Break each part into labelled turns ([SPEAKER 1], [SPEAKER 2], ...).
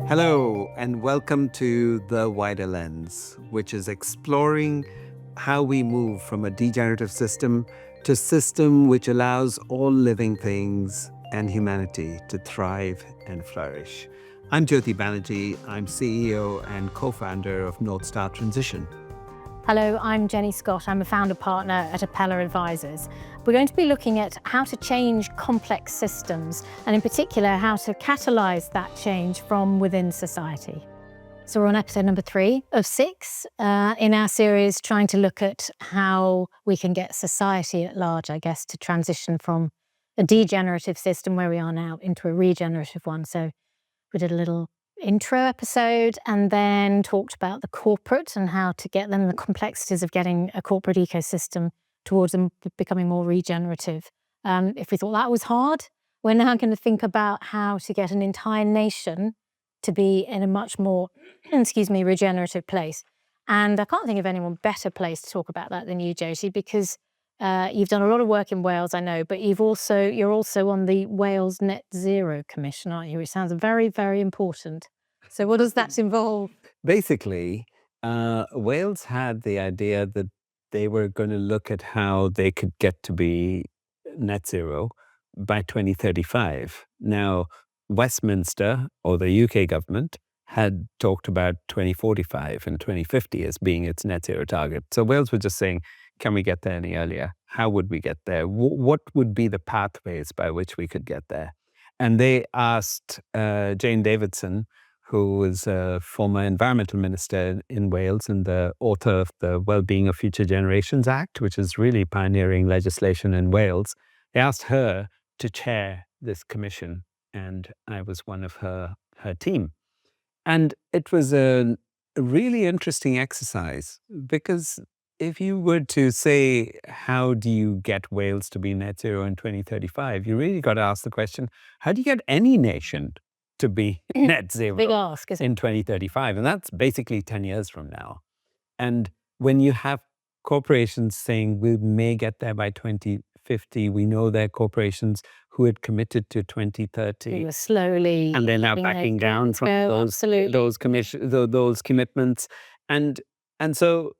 [SPEAKER 1] Hello, and welcome to The Wider Lens, which is exploring how we move from a degenerative system to a system which allows all living things and humanity to thrive and flourish. I'm Jyoti Banerjee. I'm CEO and co-founder of North Star Transition.
[SPEAKER 2] Hello, I'm Jenny Scott. I'm a founder partner at Appella Advisors. We're going to be looking at how to change complex systems, and in particular, how to catalyse that change from within society. So we're on episode number 3 of 6 in our series, trying to look at how we can get society at large, I guess, to transition from a degenerative system where we are now into a regenerative one. So we did a little intro episode and then talked about the corporate and how to get them, the complexities of getting a corporate ecosystem towards them becoming more regenerative. If we thought that was hard, we're now going to think about how to get an entire nation to be in a much more, regenerative place. And I can't think of anyone better placed to talk about that than you, Jyoti, because you've done a lot of work in Wales, I know, but you're also on the Wales Net Zero Commission, aren't you? Which sounds very, very important. So what does that involve?
[SPEAKER 1] Basically, Wales had the idea that they were going to look at how they could get to be net zero by 2035. Now, Westminster or the UK government had talked about 2045 and 2050 as being its net zero target. So Wales was just saying, can we get there any earlier? How would we get there? What would be the pathways by which we could get there? And they asked Jane Davidson, who was a former environmental minister in Wales and the author of the Wellbeing of Future Generations Act, which is really pioneering legislation in Wales. They asked her to chair this commission, and I was one of her team. And it was a really interesting exercise because if you were to say, how do you get Wales to be net zero in 2035, you really got to ask the question, how do you get any nation to be net zero
[SPEAKER 2] Big ask, isn't it?
[SPEAKER 1] in 2035? And that's basically 10 years from now. And when you have corporations saying we may get there by 2050, we know there are corporations who had committed to 2030.
[SPEAKER 2] We were slowly,
[SPEAKER 1] And they're now backing down from those commitments. And so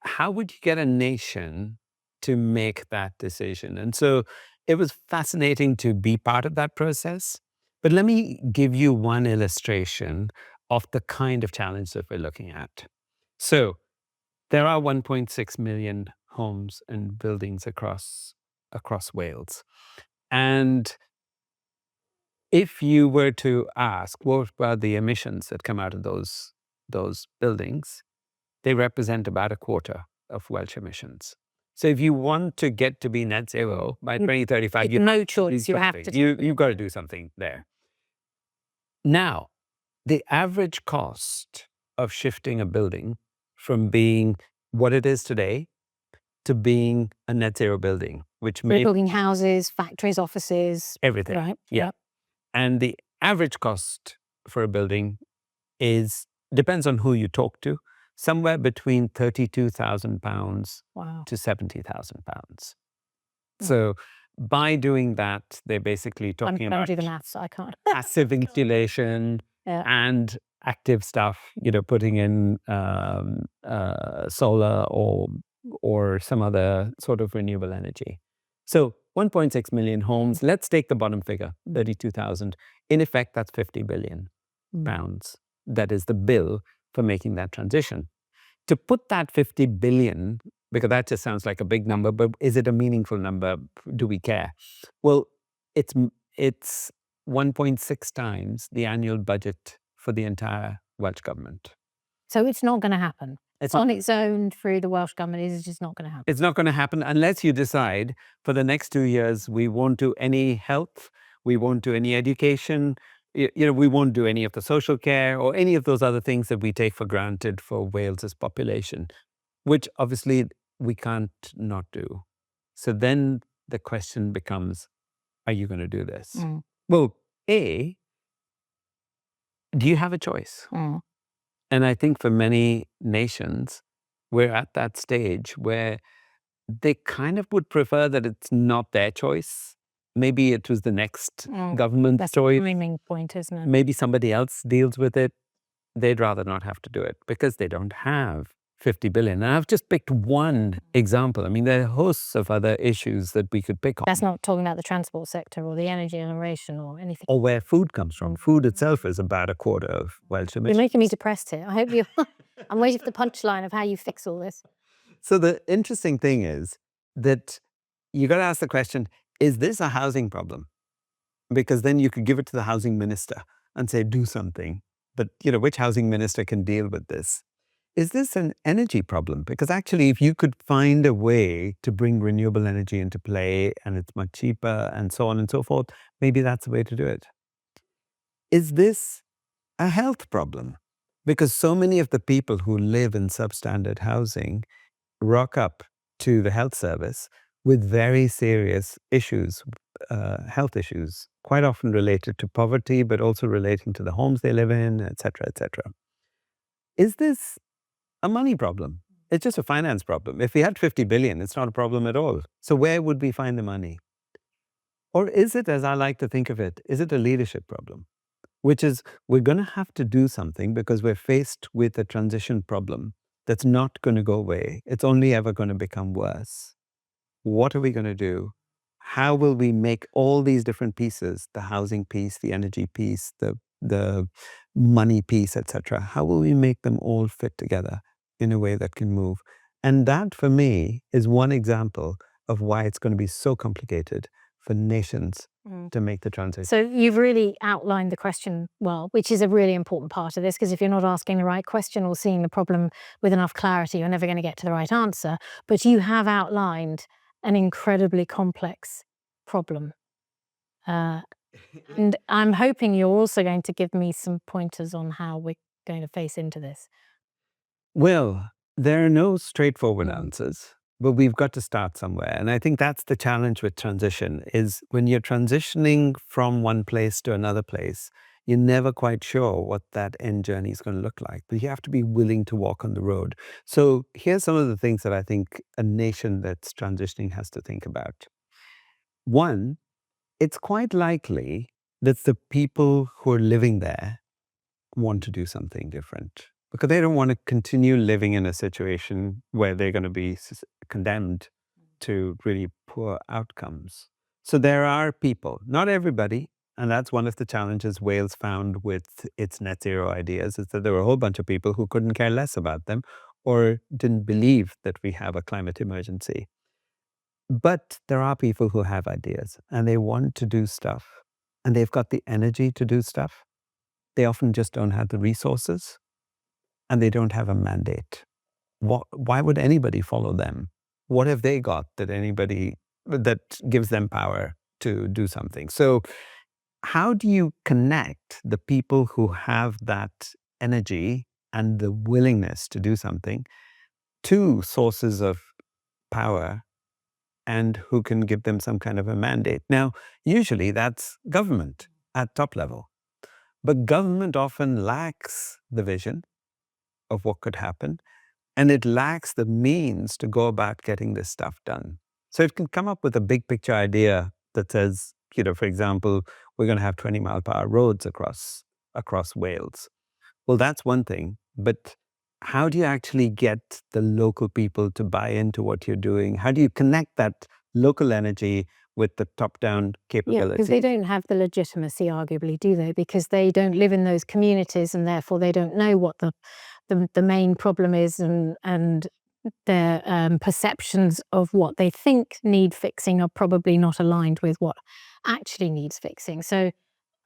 [SPEAKER 1] how would you get a nation to make that decision? And so it was fascinating to be part of that process. But let me give you one illustration of the kind of challenge that we're looking at. So there are 1.6 million homes and buildings across Wales. And if you were to ask what are the emissions that come out of those buildings, they represent about a quarter of Welsh emissions. So if you want to get to be net zero by 2035,
[SPEAKER 2] You've no choice. You have to.
[SPEAKER 1] You've got to do something there. Now, the average cost of shifting a building from being what it is today to being a net zero building, which
[SPEAKER 2] We're talking houses, factories, offices,
[SPEAKER 1] everything.
[SPEAKER 2] right?
[SPEAKER 1] Yeah. And the average cost for a building depends on who you talk to, somewhere between £32,000
[SPEAKER 2] Wow.
[SPEAKER 1] to £70,000. So by doing that, they're basically talking about
[SPEAKER 2] do the maths. I can't.
[SPEAKER 1] passive insulation and active stuff, putting in solar or some other sort of renewable energy. So 1.6 million homes, let's take the bottom figure, 32,000. In effect, that's 50 billion pounds. That is the bill for making that transition. To put that 50 billion, because that just sounds like a big number, but is it a meaningful number? Do we care? Well, it's 1.6 times the annual budget for the entire Welsh government.
[SPEAKER 2] So it's not going to happen.
[SPEAKER 1] It's
[SPEAKER 2] on its own through the Welsh government. It's just not going to happen.
[SPEAKER 1] It's not going to happen unless you decide for the next 2 years, we won't do any health, we won't do any education, we won't do any of the social care or any of those other things that we take for granted for Wales's population, which obviously we can't not do. So then the question becomes, are you going to do this? Well, do you have a choice? And I think for many nations, we're at that stage where they kind of would prefer that it's not their choice maybe it was the next government
[SPEAKER 2] That's
[SPEAKER 1] story.
[SPEAKER 2] the priming point, isn't it?
[SPEAKER 1] Maybe somebody else deals with it. They'd rather not have to do it because they don't have 50 billion. And I've just picked one example. I mean, there are hosts of other issues that we could pick on.
[SPEAKER 2] That's not talking about the transport sector or the energy generation or anything.
[SPEAKER 1] Or where food comes from. Food itself is about a quarter of Welsh
[SPEAKER 2] You're
[SPEAKER 1] emissions.
[SPEAKER 2] making me depressed here. I hope you. I'm waiting for the punchline of how you fix all this.
[SPEAKER 1] So the interesting thing is that you got to ask the question, is this a housing problem? Because then you could give it to the housing minister and say, do something. But, which housing minister can deal with this? Is this an energy problem? Because actually, if you could find a way to bring renewable energy into play and it's much cheaper and so on and so forth, maybe that's the way to do it. Is this a health problem? Because so many of the people who live in substandard housing rock up to the health service with very serious issues, health issues, quite often related to poverty, but also relating to the homes they live in, et cetera, et cetera. Is this a money problem? It's just a finance problem. If we had 50 billion, it's not a problem at all. So where would we find the money? Or is it, as I like to think of it, is it a leadership problem? Which is, we're going to have to do something because we're faced with a transition problem that's not going to go away. It's only ever going to become worse. What are we going to do? How will we make all these different pieces, the housing piece, the energy piece, the money piece, etc., how will we make them all fit together in a way that can move? And that, for me, is one example of why it's going to be so complicated for nations to make the transition.
[SPEAKER 2] So you've really outlined the question well, which is a really important part of this, because if you're not asking the right question or seeing the problem with enough clarity, you're never going to get to the right answer. But you have outlined an incredibly complex problem. And I'm hoping you're also going to give me some pointers on how we're going to face into this.
[SPEAKER 1] Well, there are no straightforward answers, but we've got to start somewhere. And I think that's the challenge with transition is when you're transitioning from one place to another place, you're never quite sure what that end journey is going to look like, but you have to be willing to walk on the road. So here's some of the things that I think a nation that's transitioning has to think about. One, it's quite likely that the people who are living there want to do something different because they don't want to continue living in a situation where they're going to be condemned to really poor outcomes. So there are people, not everybody, and that's one of the challenges Wales found with its net zero ideas, is that there were a whole bunch of people who couldn't care less about them or didn't believe that we have a climate emergency. But there are people who have ideas and they want to do stuff and they've got the energy to do stuff. They often just don't have the resources and they don't have a mandate. Why would anybody follow them? What have they got that gives them power to do something? So how do you connect the people who have that energy and the willingness to do something to sources of power and who can give them some kind of a mandate? Now, usually that's government at top level. But government often lacks the vision of what could happen, and it lacks the means to go about getting this stuff done. So it can come up with a big picture idea that says, for example, we're going to have 20-mile-per-hour roads across Wales. Well, that's one thing, but how do you actually get the local people to buy into what you're doing? How do you connect that local energy with the top-down capability?
[SPEAKER 2] Yeah, because they don't have the legitimacy, arguably, do they? Because they don't live in those communities and therefore they don't know what the main problem is, and their perceptions of what they think need fixing are probably not aligned with what actually needs fixing. So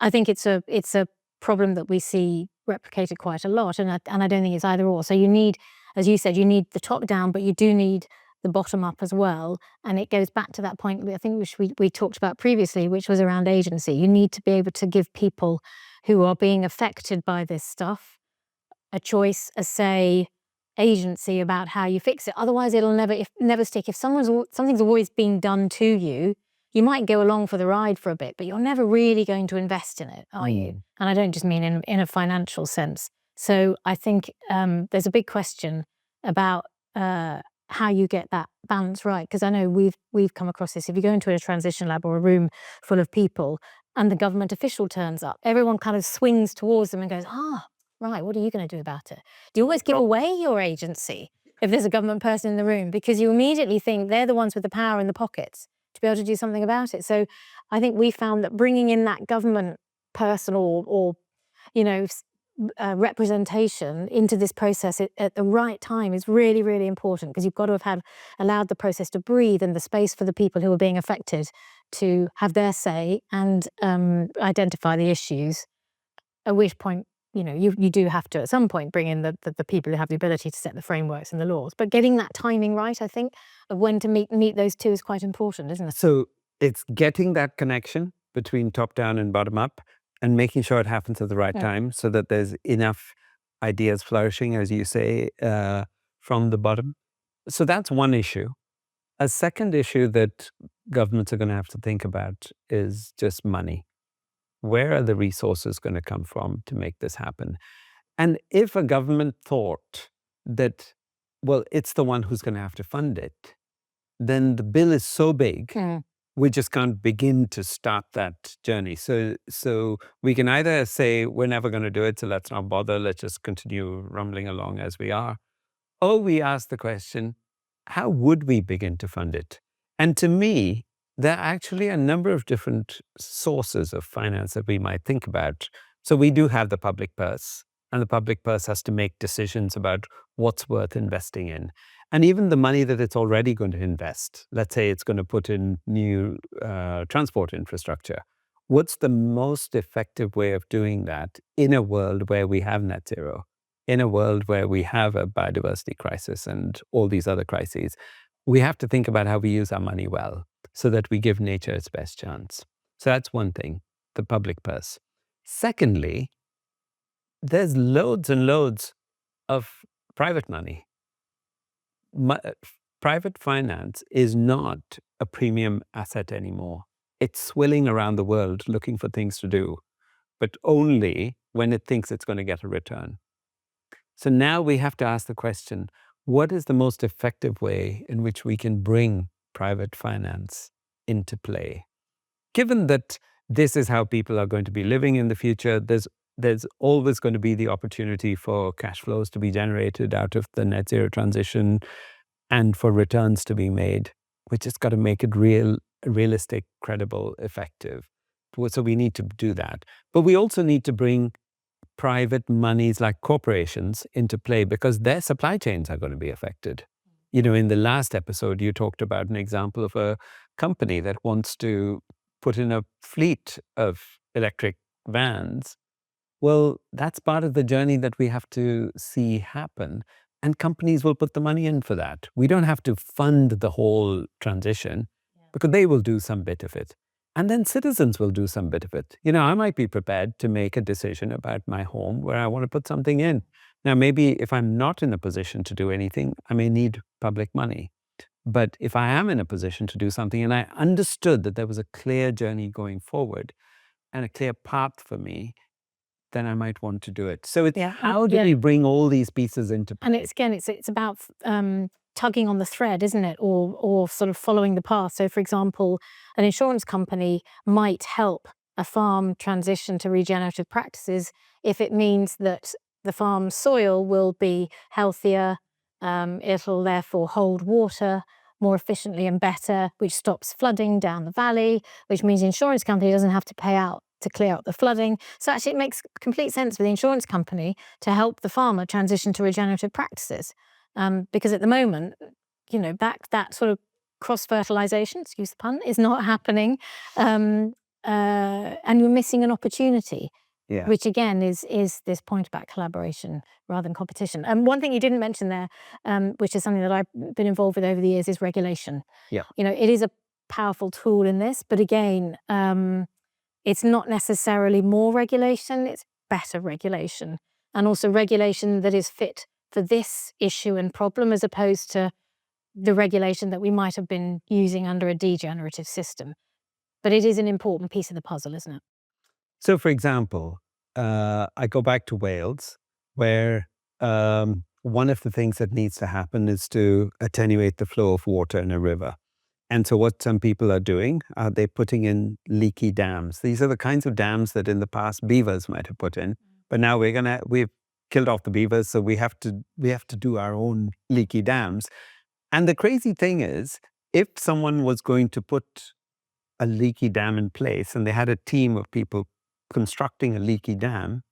[SPEAKER 2] I think it's a problem that we see replicated quite a lot, and I don't think it's either or. So you need, as you said, you need the top down, but you do need the bottom up as well. And it goes back to that point I think which we talked about previously, which was around agency. You need to be able to give people who are being affected by this stuff a choice, a say, agency about how you fix it. Otherwise, it'll never stick. If something's always being done to you, you might go along for the ride for a bit, but you're never really going to invest in it, are you? And I don't just mean in a financial sense. So I think there's a big question about how you get that balance right. Because I know we've come across this. If you go into a transition lab or a room full of people and the government official turns up, everyone kind of swings towards them and goes, right, what are you going to do about it? Do you always give away your agency if there's a government person in the room? Because you immediately think they're the ones with the power in the pockets to be able to do something about it. So I think we found that bringing in that government person or you know, representation into this process at the right time is really, really important, because you've got to have allowed the process to breathe and the space for the people who are being affected to have their say and identify the issues. At which point, you do have to at some point bring in the people who have the ability to set the frameworks and the laws. But getting that timing right, I think, of when to meet those two is quite important, isn't it?
[SPEAKER 1] So it's getting that connection between top down and bottom up and making sure it happens at the right time so that there's enough ideas flourishing, as you say, from the bottom. So that's one issue. A second issue that governments are going to have to think about is just money. Where are the resources going to come from to make this happen? And if a government thought that, well, it's the one who's going to have to fund it, then the bill is so big, we just can't begin to start that journey. So we can either say, we're never going to do it, so let's not bother, let's just continue rumbling along as we are. Or we ask the question, how would we begin to fund it? And to me, there are actually a number of different sources of finance that we might think about. So we do have the public purse, and the public purse has to make decisions about what's worth investing in. And even the money that it's already going to invest, let's say it's going to put in new transport infrastructure. What's the most effective way of doing that in a world where we have net zero? In a world where we have a biodiversity crisis and all these other crises, we have to think about how we use our money well so that we give nature its best chance. So that's one thing, the public purse. Secondly, there's loads and loads of private money. Private finance is not a premium asset anymore. It's swilling around the world looking for things to do, but only when it thinks it's going to get a return. So now we have to ask the question, what is the most effective way in which we can bring private finance into play? Given that this is how people are going to be living in the future, there's always going to be the opportunity for cash flows to be generated out of the net zero transition and for returns to be made. We just got to make it realistic, credible, effective. So we need to do that. But we also need to bring private monies like corporations into play, because their supply chains are going to be affected. In the last episode, you talked about an example of a company that wants to put in a fleet of electric vans. Well, that's part of the journey that we have to see happen. And companies will put the money in for that. We don't have to fund the whole transition because they will do some bit of it. And then citizens will do some bit of it. I might be prepared to make a decision about my home where I want to put something in. Now, maybe if I'm not in a position to do anything, I may need public money. But if I am in a position to do something and I understood that there was a clear journey going forward and a clear path for me, then I might want to do it. So it's how do we bring all these pieces into play?
[SPEAKER 2] And it's about tugging on the thread, isn't it? Or sort of following the path. So, for example, an insurance company might help a farm transition to regenerative practices if it means that the farm's soil will be healthier, it'll therefore hold water more efficiently and better, which stops flooding down the valley, which means the insurance company doesn't have to pay out to clear up the flooding. So actually it makes complete sense for the insurance company to help the farmer transition to regenerative practices. Because at the moment, that sort of cross-fertilization, excuse the pun, is not happening. And you're missing an opportunity.
[SPEAKER 1] Yeah.
[SPEAKER 2] Which again is this point about collaboration rather than competition. And one thing you didn't mention there, which is something that I've been involved with over the years, is regulation.
[SPEAKER 1] Yeah.
[SPEAKER 2] It is a powerful tool in this, but again, it's not necessarily more regulation, it's better regulation. And also regulation that is fit for this issue and problem, as opposed to the regulation that we might have been using under a degenerative system. But it is an important piece of the puzzle, isn't it?
[SPEAKER 1] So, for example, I go back to Wales, where one of the things that needs to happen is to attenuate the flow of water in a river. And so what some people are doing, they're putting in leaky dams. These are the kinds of dams that in the past beavers might have put in. But now we've killed off the beavers, so we have to do our own leaky dams. And the crazy thing is, if someone was going to put a leaky dam in place and they had a team of people constructing a leaky dam,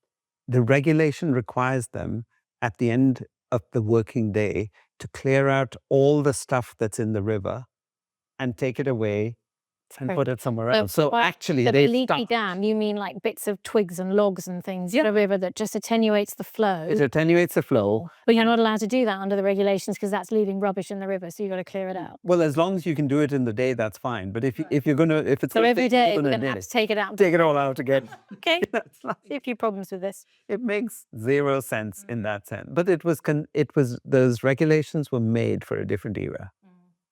[SPEAKER 1] the regulation requires them at the end of the working day to clear out all the stuff that's in the river and take it away and put it somewhere else. So actually,
[SPEAKER 2] the leaky dam, you mean like bits of twigs and logs and things in a river that just attenuates the flow?
[SPEAKER 1] It attenuates the flow.
[SPEAKER 2] But you're not allowed to do that under the regulations because that's leaving rubbish in the river, so you've got to clear it out.
[SPEAKER 1] Well, as long as you can do it in the day, that's fine. But if it's
[SPEAKER 2] so every day you're going to have to take it out,
[SPEAKER 1] take it all out again.
[SPEAKER 2] Okay, see a few problems with this.
[SPEAKER 1] It makes zero sense in that sense. But it was those regulations were made for a different era,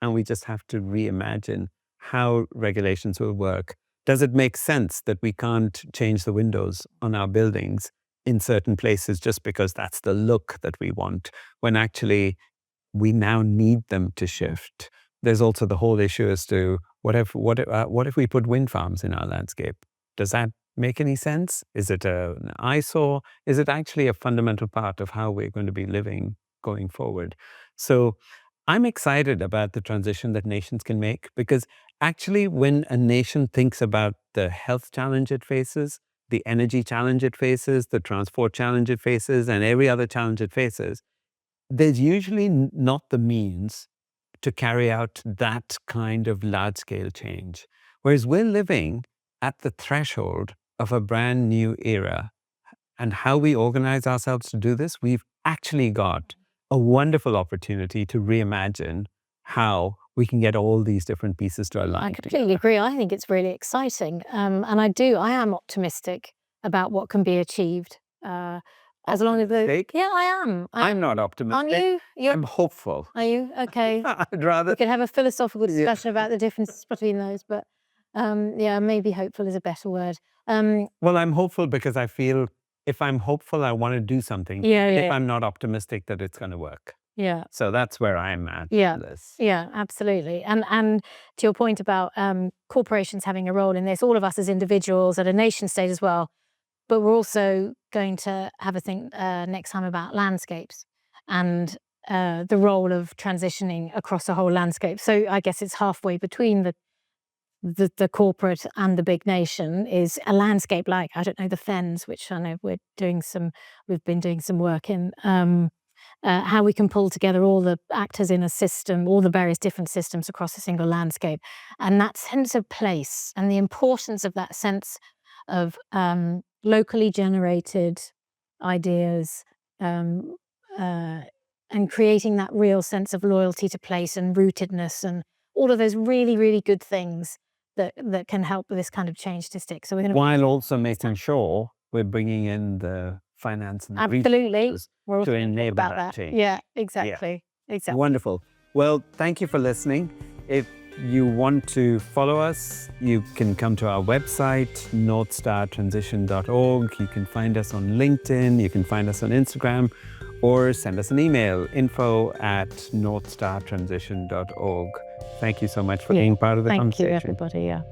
[SPEAKER 1] and we just have to reimagine how regulations will work. Does it make sense that we can't change the windows on our buildings in certain places just because that's the look that we want, when actually we now need them to shift? There's also the whole issue as to what if we put wind farms in our landscape? Does that make any sense? Is it an eyesore? Is it actually a fundamental part of how we're going to be living going forward? So I'm excited about the transition that nations can make, because actually when a nation thinks about the health challenge it faces, the energy challenge it faces, the transport challenge it faces, and every other challenge it faces, there's usually not the means to carry out that kind of large-scale change. Whereas we're living at the threshold of a brand new era. And how we organize ourselves to do this, we've actually got a wonderful opportunity to reimagine how we can get all these different pieces to align.
[SPEAKER 2] I completely agree. I think it's really exciting. And I am optimistic about what can be achieved. As long as yeah, I am.
[SPEAKER 1] I'm not optimistic.
[SPEAKER 2] Aren't you?
[SPEAKER 1] I'm hopeful.
[SPEAKER 2] Are you? Okay.
[SPEAKER 1] I'd rather.
[SPEAKER 2] We could have a philosophical discussion about the differences between those, but yeah, maybe hopeful is a better word.
[SPEAKER 1] Well, I'm hopeful because I feel if I'm hopeful, I want to do something. If I'm not optimistic that it's going to work.
[SPEAKER 2] Yeah.
[SPEAKER 1] So that's where I'm at.
[SPEAKER 2] Yeah.
[SPEAKER 1] This.
[SPEAKER 2] Yeah, absolutely. And to your point about corporations having a role in this, all of us as individuals at a nation state as well, but we're also going to have a think next time about landscapes and the role of transitioning across a whole landscape. So I guess it's halfway between the corporate and the big nation is a landscape like, I don't know, the Fens, which I know we've been doing some work in, how we can pull together all the actors in a system, all the various different systems across a single landscape. And that sense of place and the importance of that sense of locally generated ideas and creating that real sense of loyalty to place and rootedness and all of those really, really good things that can help with this kind of change to stick. So we're going to,
[SPEAKER 1] while also making sure we're bringing in the finance and
[SPEAKER 2] absolutely
[SPEAKER 1] to enable that change.
[SPEAKER 2] Yeah, exactly. Yeah. Exactly.
[SPEAKER 1] Wonderful. Well, thank you for listening. If you want to follow us, you can come to our website, northstartransition.org. You can find us on LinkedIn. You can find us on Instagram, or send us an email, info@northstartransition.org. Thank you so much for being part of the conversation.
[SPEAKER 2] Thank you, everybody. Yeah.